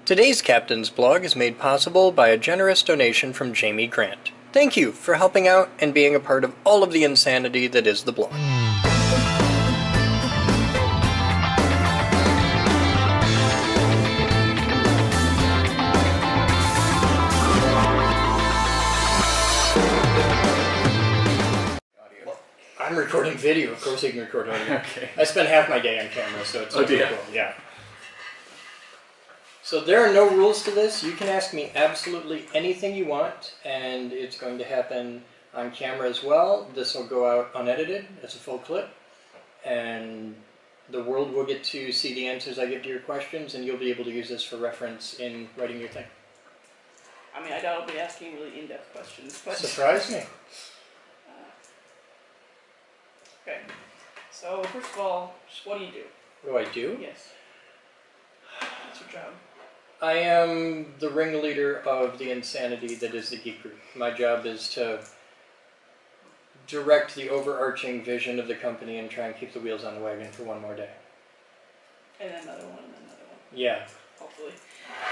Today's Captain's blog is made possible by a generous donation from Jamie Grant. Thank you for helping out and being a part of all of the insanity that is the blog. I'm recording video, of course you can record audio. Okay. I spend half my day on camera, so it's okay. cool. Yeah. So there are no rules to this. You can ask me absolutely anything you want, and it's going to happen on camera as well. This will go out unedited as a full clip, and the world will get to see the answers I give to your questions, and you'll be able to use this for reference in writing your thing. I mean, I doubt I'll be asking really in-depth questions, but... Surprise me. Okay, so first of all, just what do you do? What do I do? Yes. What's your job? I am the ringleader of the insanity that is the Geek Group. My job is to direct the overarching vision of the company and try and keep the wheels on the wagon for one more day. And then another one, and then another one. Yeah. Hopefully.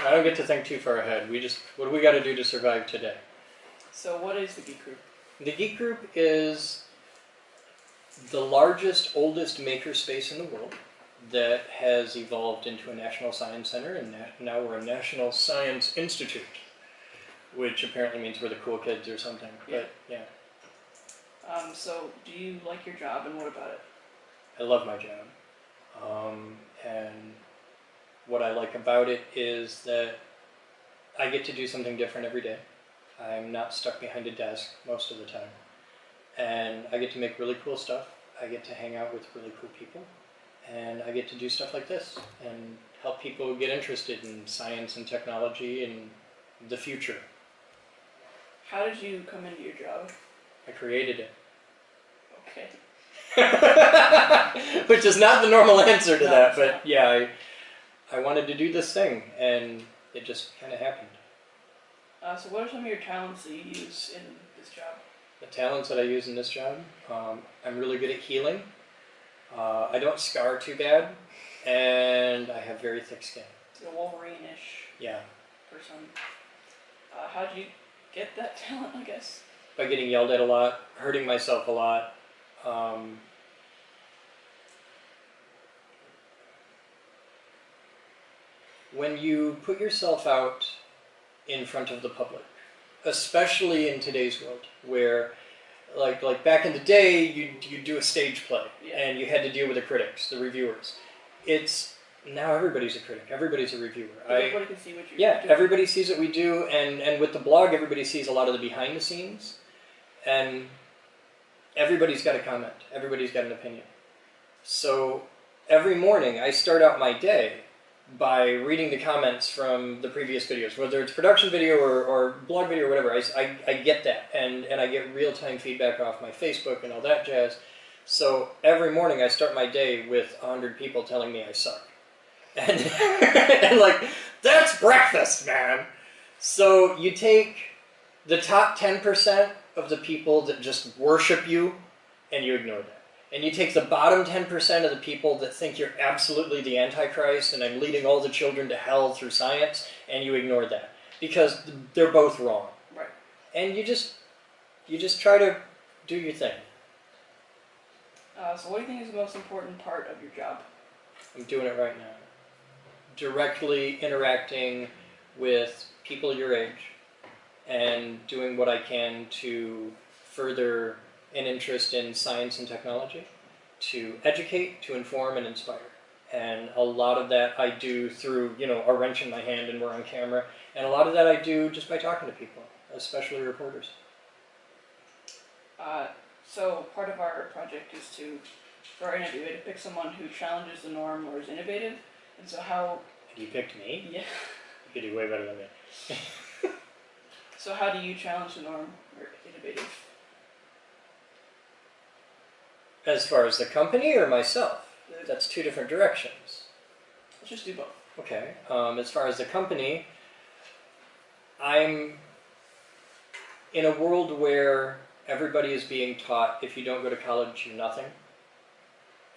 I don't get to think too far ahead. What do we got to do to survive today? So what is the Geek Group? The Geek Group is the largest, oldest makerspace in the world that has evolved into a national science center, and now we're a National Science Institute, which apparently means we're the cool kids or something. Yeah. But yeah. So do you like your job, and what about it? I love my job. And what I like about it is that I get to do something different every day. I'm not stuck behind a desk most of the time. And I get to make really cool stuff. I get to hang out with really cool people. And I get to do stuff like this and help people get interested in science and technology and the future. How did you come into your job? I created it. Okay. Which is not the normal answer to that, but not. yeah, I wanted to do this thing, and it just kind of happened. So what are some of your talents that you use in this job? The talents that I use in this job, I'm really good at healing. I don't scar too bad, and I have very thick skin. You're a Wolverine-ish person. How did you get that talent, I guess? By getting yelled at a lot, hurting myself a lot. When you put yourself out in front of the public, especially in today's world, where like back in the day, you'd do a stage play, and you had to deal with the critics, the reviewers. Now everybody's a critic, everybody's a reviewer. Everybody can see what you're doing. Everybody sees what we do, and with the blog, everybody sees a lot of the behind the scenes, and everybody's got a comment, everybody's got an opinion. So every morning, I start out my day by reading the comments from the previous videos, whether it's production video or blog video or whatever. I get that, and I get real-time feedback off my Facebook and all that jazz. So every morning I start my day with 100 people telling me I suck. And, and like, that's breakfast, man! So you take the top 10% of the people that just worship you, and you ignore that. And you take the bottom 10% of the people that think you're absolutely the Antichrist and I'm leading all the children to hell through science, and you ignore that. Because they're both wrong. Right. And you just try to do your thing. So what do you think is the most important part of your job? I'm doing it right now. Directly interacting with people your age and doing what I can to further an interest in science and technology, to educate, to inform, and inspire. And a lot of that I do through, a wrench in my hand and we're on camera. And a lot of that I do just by talking to people, especially reporters. So part of our project is for our interview, to pick someone who challenges the norm or is innovative. And so how... And you picked me? Yeah. You could do way better than me. So how do you challenge the norm or innovative? As far as the company or myself? That's two different directions. Let's just do both. Okay. As far as the company, I'm in a world where everybody is being taught if you don't go to college, you're nothing.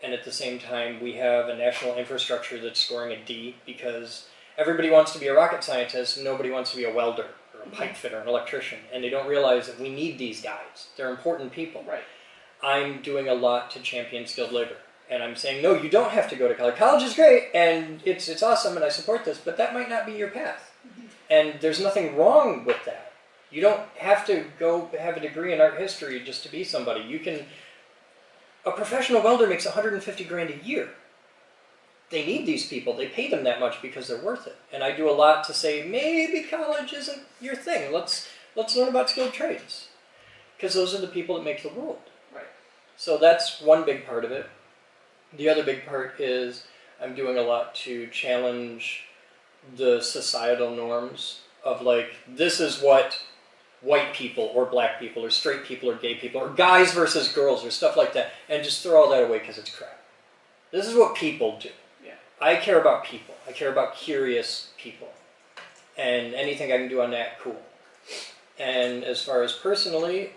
And at the same time, we have a national infrastructure that's scoring a D because everybody wants to be a rocket scientist, nobody wants to be a welder or a pipe fitter, an electrician, and they don't realize that we need these guys. They're important people. Right. I'm doing a lot to champion skilled labor. And I'm saying, no, you don't have to go to college. College is great, and it's awesome, and I support this, but that might not be your path. And there's nothing wrong with that. You don't have to go have a degree in art history just to be somebody. You can... A professional welder makes 150 grand a year. They need these people. They pay them that much because they're worth it. And I do a lot to say, maybe college isn't your thing. Let's learn about skilled trades. Because those are the people that make the world. Right. So that's one big part of it. The other big part is I'm doing a lot to challenge the societal norms of like, this is what white people or black people or straight people or gay people or guys versus girls or stuff like that, and just throw all that away because it's crap. This is what people do. Yeah. I care about people. I care about curious people. And anything I can do on that, cool. And as far as personally,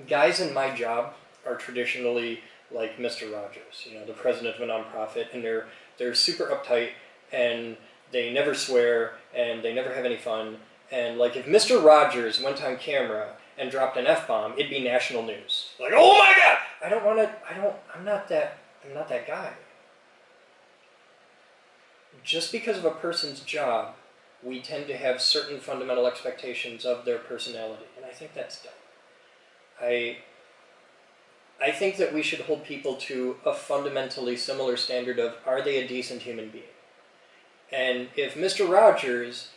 guys in my job are traditionally like Mr. Rogers, you know, the president of a nonprofit, and they're super uptight, and they never swear, and they never have any fun. And like if Mr. Rogers went on camera and dropped an F-bomb, it'd be national news. Like, oh my God! I'm not that guy. Just because of a person's job, we tend to have certain fundamental expectations of their personality, and I think that's dumb. I think that we should hold people to a fundamentally similar standard of, are they a decent human being? And if Mr. Rogers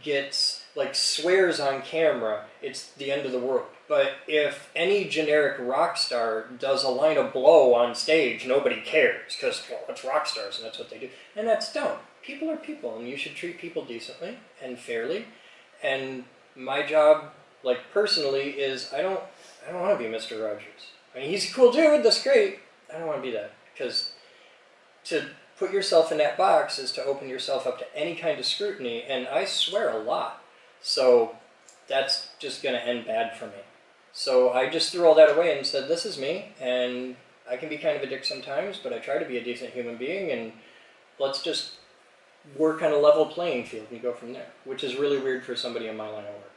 gets, like, swears on camera, it's the end of the world. But if any generic rock star does a line of blow on stage, nobody cares, because, well, it's rock stars, and that's what they do. And that's dumb. People are people, and you should treat people decently and fairly. And my job, like, personally, is I don't want to be Mr. Rogers. I mean, he's a cool dude, that's great. I don't want to be that, because to put yourself in that box is to open yourself up to any kind of scrutiny, and I swear a lot. So that's just going to end bad for me. So I just threw all that away and said, this is me, and I can be kind of a dick sometimes, but I try to be a decent human being, and let's just work on a level playing field and go from there, which is really weird for somebody in my line of work.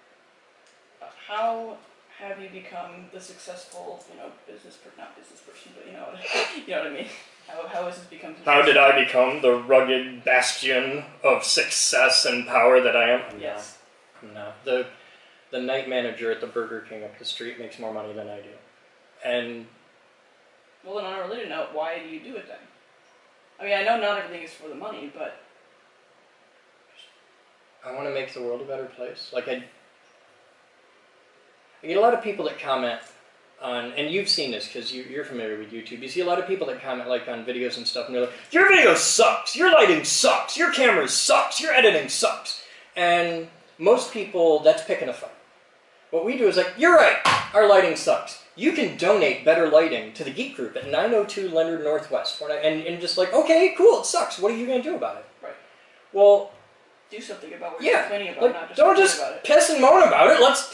How have you become the successful, not business person, but you know what I mean? How has this become? How did I become the rugged bastion of success and power that I am? Yes. No. The night manager at the Burger King up the street makes more money than I do. And well, then on a related note, why do you do it then? I mean, I know not everything is for the money, but I want to make the world a better place. Like I get a lot of people that comment on, and you've seen this because you're familiar with YouTube. You see a lot of people that comment like on videos and stuff, and they're like, "Your video sucks. Your lighting sucks. Your camera sucks. Your editing sucks." And most people, that's picking a fight. What we do is like, "You're right. Our lighting sucks. You can donate better lighting to the Geek Group at 902 Leonard Northwest." And just like, okay, cool. It sucks. What are you going to do about it? Right. Well, do something about what you're complaining about, not just don't just about it. Piss and moan about it. Let's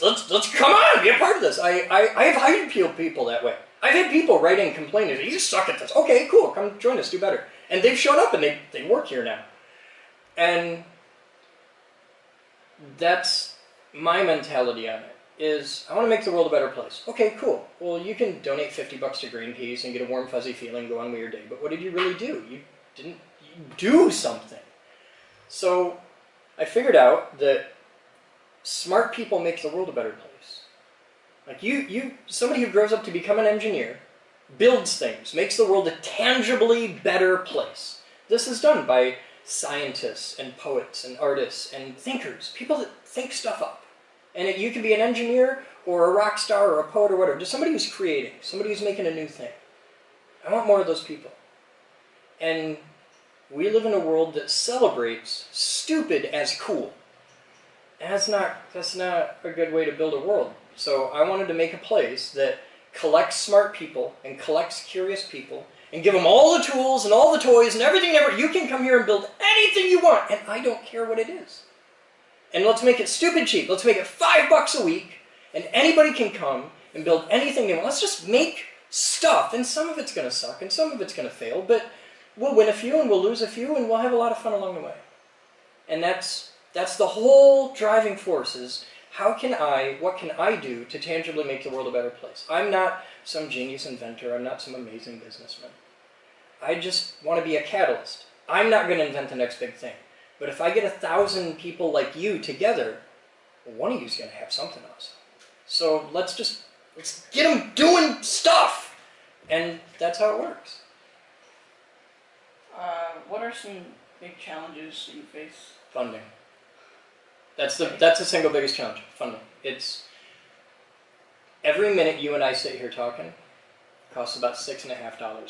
come on, be a part of this. I've hired people that way. I've had people writing complaining, you suck at this. Okay, cool, come join us, do better. And they've shown up and they work here now. And that's my mentality on it, is I want to make the world a better place. Okay, cool. Well, you can donate $50 to Greenpeace and get a warm, fuzzy feeling, go on with your day. But what did you really do? You didn't do something. So I figured out that smart people make the world a better place. Like somebody who grows up to become an engineer, builds things, makes the world a tangibly better place. This is done by scientists and poets and artists and thinkers, people that think stuff up. And you can be an engineer or a rock star or a poet or whatever, just somebody who's creating, somebody who's making a new thing. I want more of those people. And we live in a world that celebrates stupid as cool. And that's not a good way to build a world. So I wanted to make a place that collects smart people and collects curious people and give them all the tools and all the toys and everything ever. You can come here and build anything you want, and I don't care what it is. And let's make it stupid cheap. Let's make it $5 a week, and anybody can come and build anything they want. Let's just make stuff, and some of it's going to suck and some of it's going to fail, but we'll win a few and we'll lose a few and we'll have a lot of fun along the way. And that's the whole driving force is, what can I do to tangibly make the world a better place? I'm not some genius inventor. I'm not some amazing businessman. I just want to be a catalyst. I'm not going to invent the next big thing. But if I get 1,000 people like you together, well, one of you's going to have something awesome. So let's get them doing stuff. And that's how it works. What are some big challenges that you face? Funding. That's the single biggest challenge. Funding. It's every minute you and I sit here talking costs about $6.50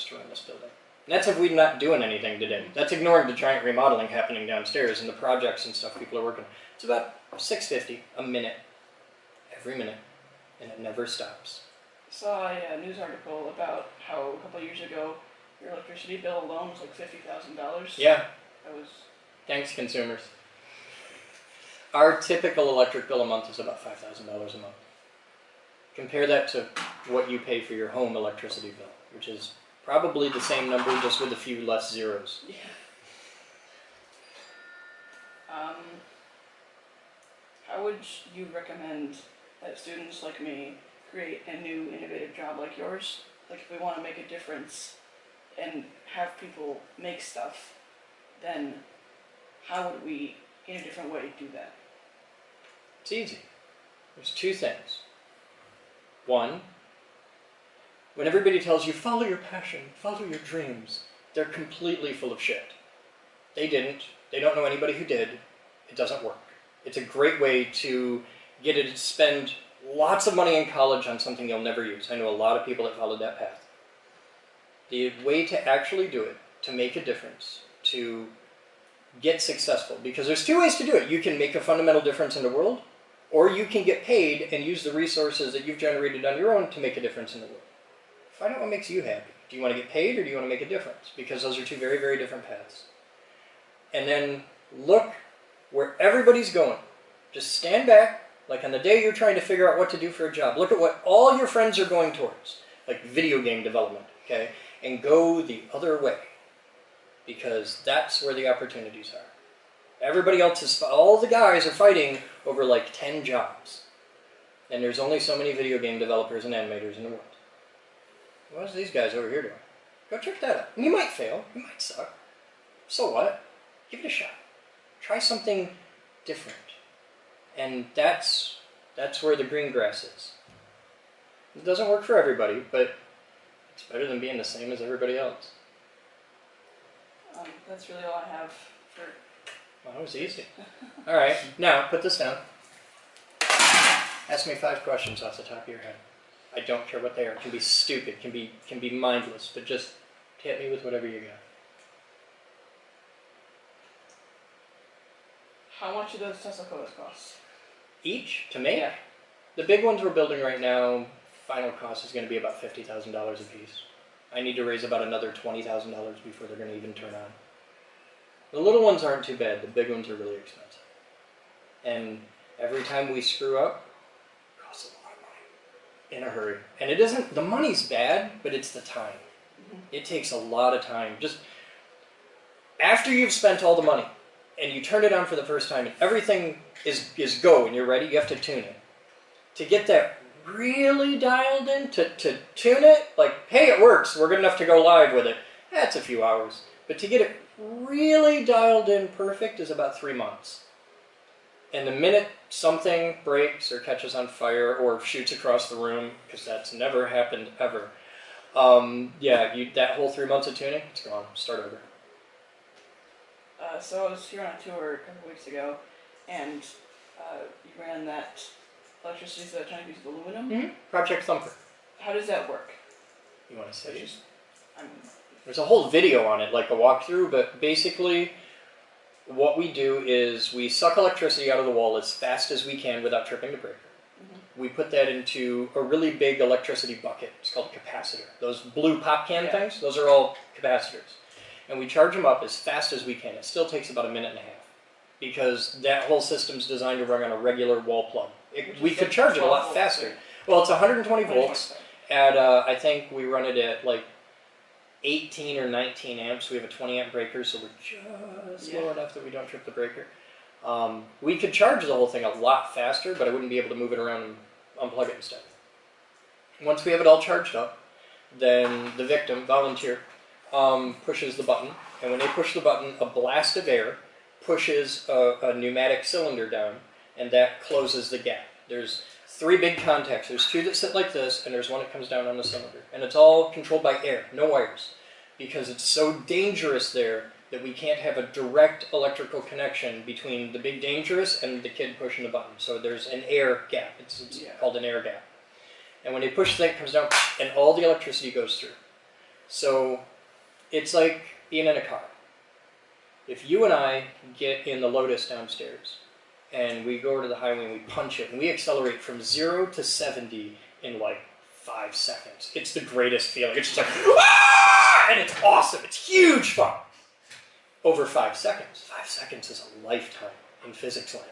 to run this building. And that's if we're not doing anything today. That's ignoring the giant remodeling happening downstairs and the projects and stuff people are working on. It's about $6.50 a minute, every minute, and it never stops. I saw a news article about how a couple of years ago your electricity bill alone was like $50,000. Yeah. That was. Thanks, consumers. Our typical electric bill a month is about $5,000 a month. Compare that to what you pay for your home electricity bill, which is probably the same number, just with a few less zeros. Yeah. How would you recommend that students like me create a new innovative job like yours? Like if we want to make a difference and have people make stuff, then how would we, in a different way, do that? It's easy. There's two things. One, when everybody tells you, follow your passion, follow your dreams, they're completely full of shit. They didn't. They don't know anybody who did. It doesn't work. It's a great way to get it to spend lots of money in college on something you'll never use. I know a lot of people that followed that path. The way to actually do it, to make a difference, to get successful, because there's two ways to do it. You can make a fundamental difference in the world, or you can get paid and use the resources that you've generated on your own to make a difference in the world. Find out what makes you happy. Do you want to get paid or do you want to make a difference? Because those are two very, very different paths. And then look where everybody's going. Just stand back, like on the day you're trying to figure out what to do for a job. Look at what all your friends are going towards, like video game development, okay? And go the other way, because that's where the opportunities are. Everybody else is, all the guys are fighting over like 10 jobs. And there's only so many video game developers and animators in the world. What's these guys over here doing? Go check that out. And you might fail, you might suck. So what? Give it a shot. Try something different. And that's where the green grass is. It doesn't work for everybody, but it's better than being the same as everybody else. That's really all I have for... Well, that was easy. All right, now put this down. Ask me 5 questions off the top of your head. I don't care what they are. It can be stupid, can be mindless, but just hit me with whatever you got. How much do those Tesla coils cost? Each? To make? Yeah. The big ones we're building right now, final cost is going to be about $50,000 a piece. I need to raise about another $20,000 before they're going to even turn on. The little ones aren't too bad. The big ones are really expensive. And every time we screw up, it costs a lot of money. In a hurry. And it isn't, the money's bad, but it's the time. Mm-hmm. It takes a lot of time. Just after you've spent all the money, and you turn it on for the first time, and everything is go, and you're ready, you have to tune it. To get that really dialed in, to tune it, like, hey, it works, we're good enough to go live with it, that's a few hours. But to get it really dialed in perfect is about 3 months. And the minute something breaks or catches on fire or shoots across the room, because that's never happened ever, that whole 3 months of tuning, it's gone. Start over. So I was here on a tour a couple weeks ago, and you ran that electricity so trying to use aluminum. Mm-hmm. Project Thumper. How does that work? You want to say? I'm There's a whole video on it, like a walkthrough, but basically what we do is we suck electricity out of the wall as fast as we can without tripping the breaker. Mm-hmm. We put that into a really big electricity bucket. It's called a capacitor. Those blue pop can things, those are all capacitors. And we charge them up as fast as we can. It still takes about a minute and a half because that whole system's designed to run on a regular wall plug. We could charge it a lot faster. Well, it's 120 volts, and I think we run it at like 18 or 19 amps. We have a 20 amp breaker, so we're just low enough that we don't trip the breaker. We could charge the whole thing a lot faster, but I wouldn't be able to move it around and unplug it instead. Once we have it all charged up, then the victim, volunteer, pushes the button, and when they push the button, a blast of air pushes a pneumatic cylinder down, and that closes the gap. There's 3 big contacts. There's 2 that sit like this, and there's 1 that comes down on the cylinder. And it's all controlled by air, no wires, because it's so dangerous there that we can't have a direct electrical connection between the big dangerous and the kid pushing the button. So there's an air gap. It's called an air gap. And when they push the thing, it comes down, and all the electricity goes through. So it's like being in a car. If you and I get in the Lotus downstairs, and we go over to the highway and we punch it, and we accelerate from 0 to 70 in like 5 seconds. It's the greatest feeling. It's just like, ah! And it's awesome. It's huge fun. Over 5 seconds. 5 seconds is a lifetime in physics land.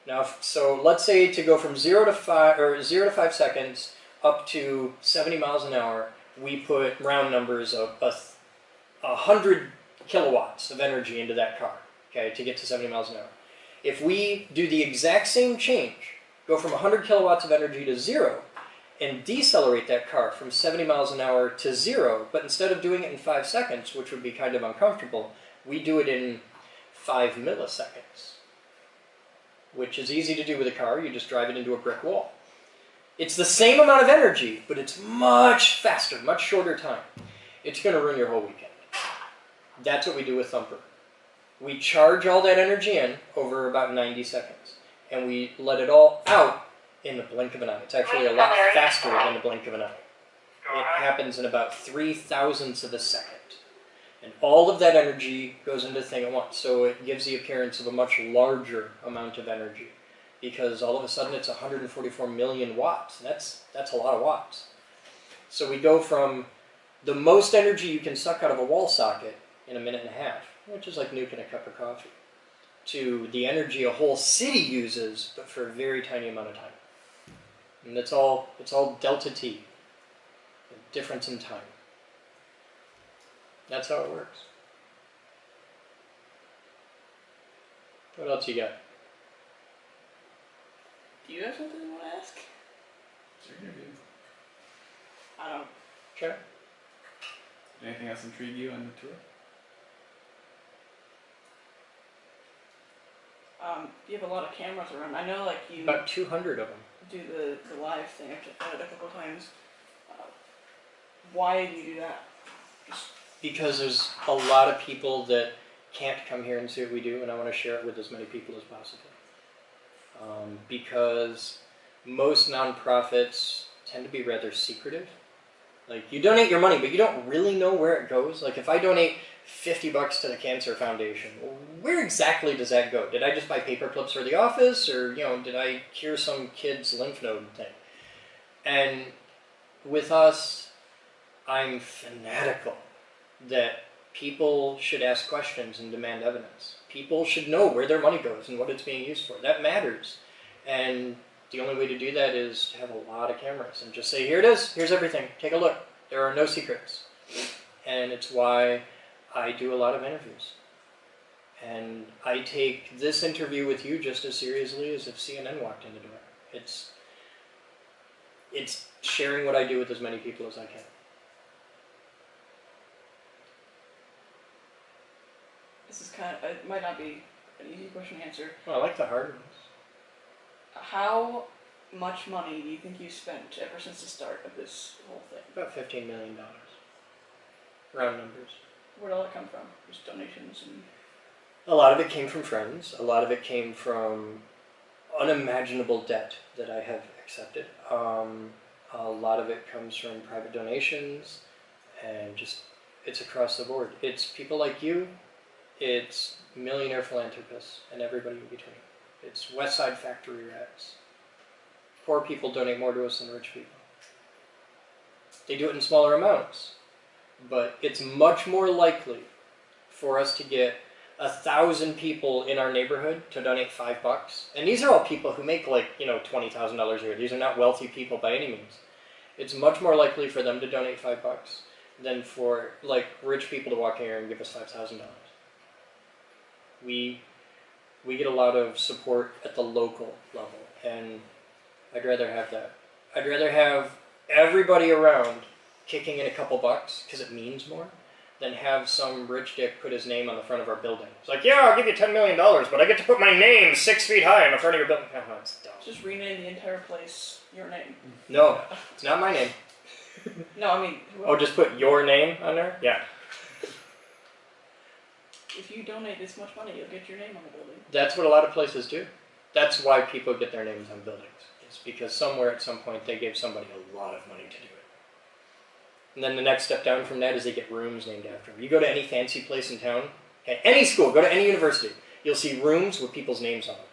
Now, so let's say to go from 0 to 5 seconds up to 70 miles an hour, we put round numbers of 100 kilowatts of energy into that car, okay, to get to 70 miles an hour. If we do the exact same change, go from 100 kilowatts of energy to 0, and decelerate that car from 70 miles an hour to 0, but instead of doing it in 5 seconds, which would be kind of uncomfortable, we do it in 5 milliseconds, which is easy to do with a car. You just drive it into a brick wall. It's the same amount of energy, but it's much faster, much shorter time. It's going to ruin your whole weekend. That's what we do with Thumper. We charge all that energy in over about 90 seconds, and we let it all out in the blink of an eye. It's actually a lot faster than the blink of an eye. It happens in about 3,000ths of a second. And all of that energy goes into the thing at once, so it gives the appearance of a much larger amount of energy, because all of a sudden it's 144 million watts, and that's a lot of watts. So we go from the most energy you can suck out of a wall socket in a minute and a half, which is like nuking a cup of coffee, to the energy a whole city uses, but for a very tiny amount of time. And it's all delta T, the difference in time. That's how it works. What else you got? Do you have something you want to ask? Sure you do. I don't. Sure. Did anything else intrigue you on the tour? You have a lot of cameras around. I know, like, you About 200 of them. do the live thing. I've done it a couple times. Why do you do that? Just Because there's a lot of people that can't come here and see what we do, and I want to share it with as many people as possible. Because most nonprofits tend to be rather secretive. Like, you donate your money, but you don't really know where it goes. Like, if I donate $50 to the Cancer Foundation, well, where exactly does that go? Did I just buy paper clips for the office, or, did I cure some kid's lymph node thing? And with us, I'm fanatical that people should ask questions and demand evidence. People should know where their money goes and what it's being used for. That matters. And the only way to do that is to have a lot of cameras and just say, here it is, here's everything, take a look. There are no secrets. And it's why I do a lot of interviews. And I take this interview with you just as seriously as if CNN walked in the door. It's sharing what I do with as many people as I can. This is it might not be an easy question to answer. Well, I like the harder ones. How much money do you think you spent ever since the start of this whole thing? About $15 million. Round numbers. Where'd all that come from? Just donations and... A lot of it came from friends. A lot of it came from unimaginable debt that I have accepted. A lot of it comes from private donations, and just, it's across the board. It's people like you, it's millionaire philanthropists, and everybody in between. It's West Side factory rats. Poor people donate more to us than rich people. They do it in smaller amounts, but it's much more likely for us to get 1,000 people in our neighborhood to donate $5. And these are all people who make like, $20,000 a year. These are not wealthy people by any means. It's much more likely for them to donate $5 than for like rich people to walk in here and give us $5,000. We get a lot of support at the local level, and I'd rather have that. I'd rather have everybody around kicking in a couple bucks because it means more than have some rich dick put his name on the front of our building. It's like, yeah, I'll give you $10 million, but I get to put my name 6 feet high on the front of your building. Oh, it's dumb. Just rename the entire place your name. No, it's not my name. No, I mean. Oh, just put your name on there? Yeah. If you donate this much money, you'll get your name on the building. That's what a lot of places do. That's why people get their names on buildings. It's because somewhere at some point they gave somebody a lot of money to do it. And then the next step down from that is they get rooms named after them. You go to any fancy place in town, at any school, go to any university, you'll see rooms with people's names on them.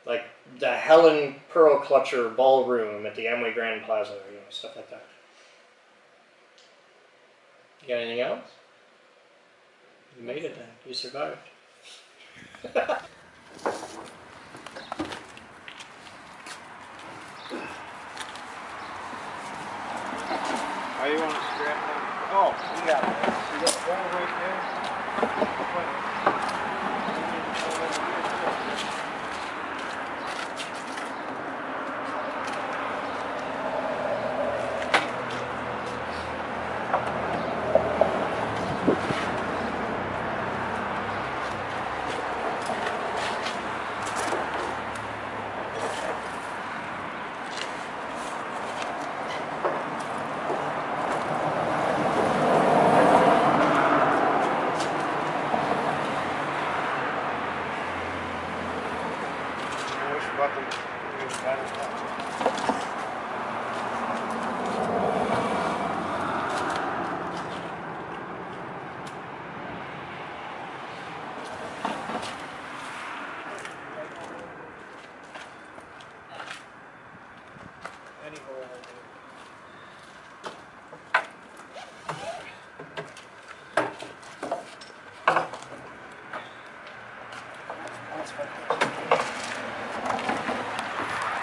Like the Helen Pearl Clutcher Ballroom at the Amway Grand Plaza, you know, stuff like that. You got anything else? You made it then. You survived. Are you on the strap now? Oh, we got it. We got one right there.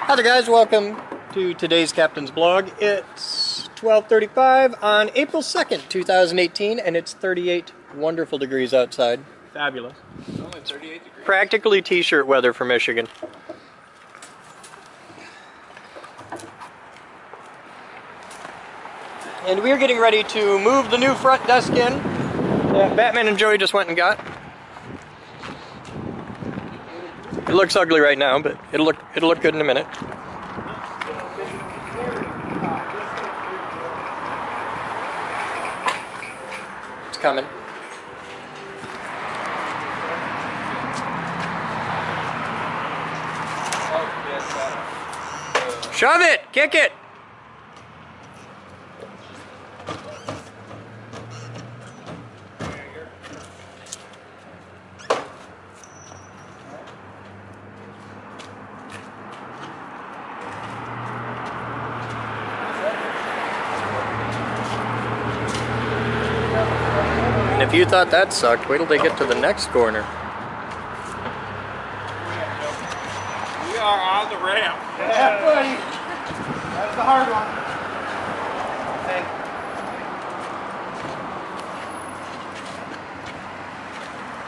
Hi there guys, welcome to today's Captain's Blog. It's 12:35 on April 2nd, 2018, and it's 38 wonderful degrees outside. Fabulous. It's only 38 degrees. Practically t-shirt weather for Michigan. And we're getting ready to move the new front desk in that Batman and Joey just went and got. It looks ugly right now, but it'll look good in a minute. It's coming. Shove it! Kick it! And if you thought that sucked, wait till they get to the next corner. We are on the ramp. Yeah, buddy. That was the hard one. Hey.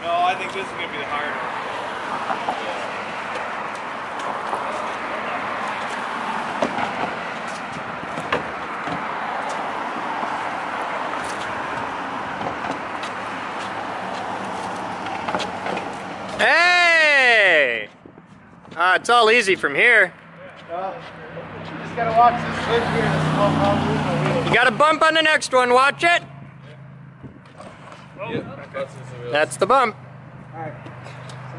No, I think this is going to be the hard one. Hey! It's all easy from here. You just gotta watch this lip here. This small problem. You got a bump on the next one, watch it. That's the bump. Alright. So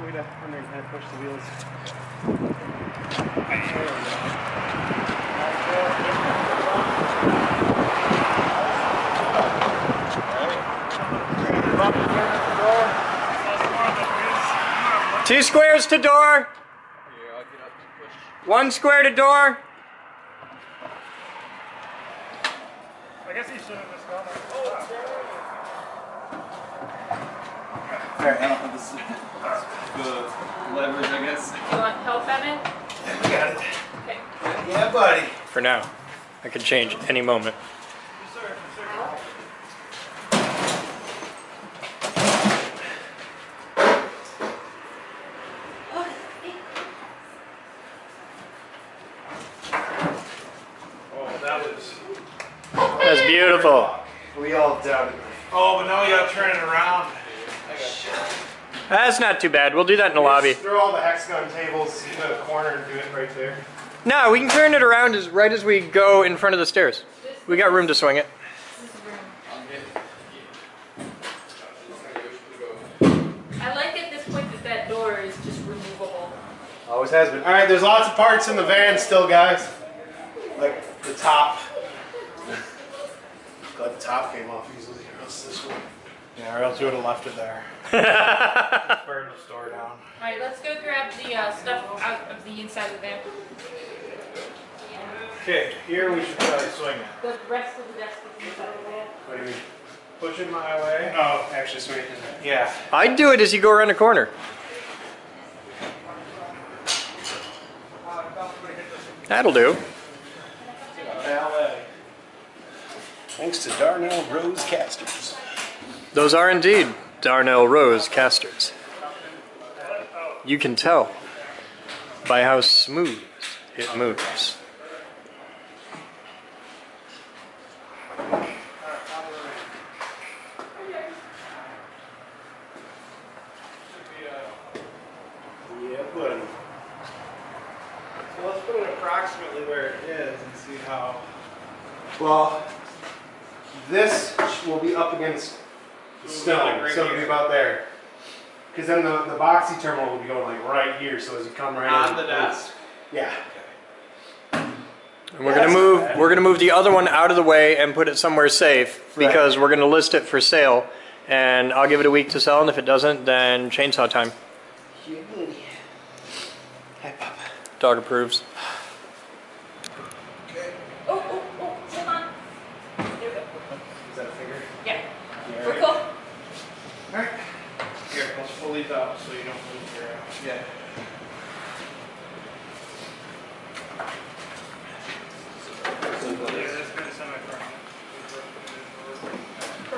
we're gonna push the wheels. Two squares to door. One square to door. I guess he should have just gone like Alright, I don't have this. The leverage, I guess. You want help, Evan? We got it. Okay. Yeah, buddy. For now. I could change any moment. Yes, sir. Yes, sir. That's beautiful. We all doubted. Oh, but now we gotta turn it around. That's not too bad. We'll do that in the lobby. Just throw all the hexagon tables in the corner and do it right there. No, we can turn it around right as we go in front of the stairs. We got room to swing it. I like at this point that door is just removable. Always has been. All right, there's lots of parts in the van still, guys. Like the top. Glad the top came off easily. Or else this one. Yeah, or else you would have left it there. Burn the store down. Alright, let's go grab the stuff out of the inside of the van. Okay, here we should probably swing it. The rest of the desk is inside of the van. What do you mean? Push it my way? Oh, actually swing it in there. Yeah. I'd do it as you go around the corner. That'll do. Ballet. Thanks to Darnell Rose Casters. Those are indeed Darnell Rose casters. You can tell by how smooth it moves. Yeah, buddy. So let's put it approximately where it is and see how. Well, this will be up against the stone, so it'll be about there. Because then the boxy terminal will be going like right here, so as you come right On in, the desk? Yeah. And we're gonna move the other one out of the way and put it somewhere safe because we're gonna list it for sale, and I'll give it a week to sell, and if it doesn't, then chainsaw time. Hi, Papa. Dog approves. Oh, hold on. There we go. Is that a figure? Yeah. Yeah. We're cool. Alright. Here, let's pull these out so you don't move your Yeah.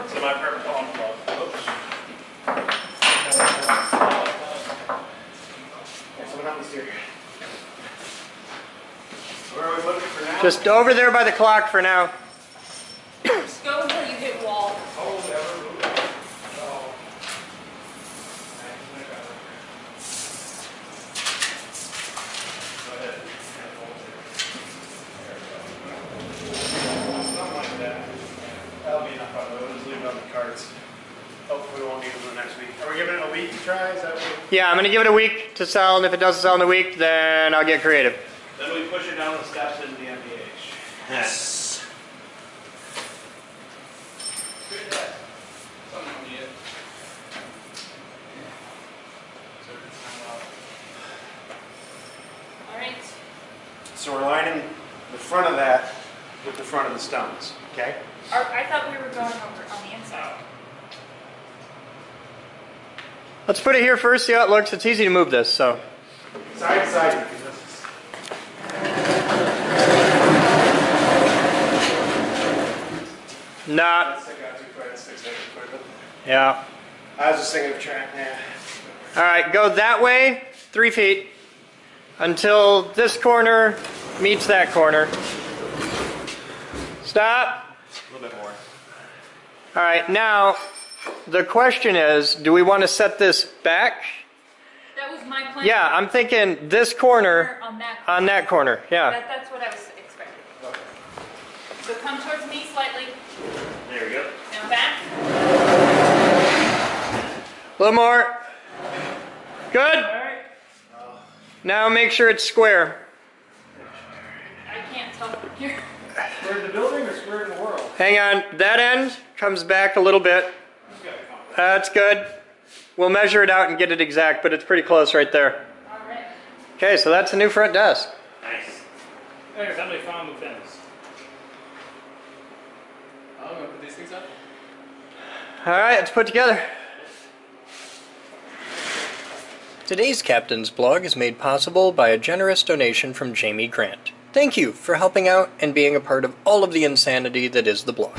Semi-perfect on plug. Oops. Yeah, someone help me steer. Where are we looking for now? Just over there by the clock for now. Just go until you hit wall. Oh, never move. Oh. Go ahead. Something like that. That'll be enough of it. We'll just leave it on the cards. Hopefully we won't need them the next week. Are we giving it a week to try? Is that what? Yeah, I'm gonna give it a week to sell, and if it doesn't sell in a week, then I'll get creative. Then we push it down the steps into the MPH. Yes. Good desk. Something we need. Alright. So we're lining the front of that with the front of the stones, okay? I thought we were going over on the inside. Let's put it here first, see how it looks. It's easy to move this, so. Side to side. Because this is... Not. Stick out too far, it sticks out too far, but Yeah. I was just thinking of trying, yeah. Alright, go that way, 3 feet, until this corner meets that corner. Stop. A little bit more. Alright, now, the question is, do we want to set this back? That was my plan. Yeah, I'm thinking this corner On that corner. Yeah. That's what I was expecting. So come towards me slightly. There we go. Now back. A little more. Good. Now make sure it's square. I can't tell from here. Square in the building or square in the world? Hang on, that end comes back a little bit. That's good. We'll measure it out and get it exact, but it's pretty close right there. Alright. Okay, so that's the new front desk. Nice. Hey, somebody found the fence. I'm gonna put these things up. Alright, let's put together. Today's Captain's blog is made possible by a generous donation from Jamie Grant. Thank you for helping out and being a part of all of the insanity that is the blog.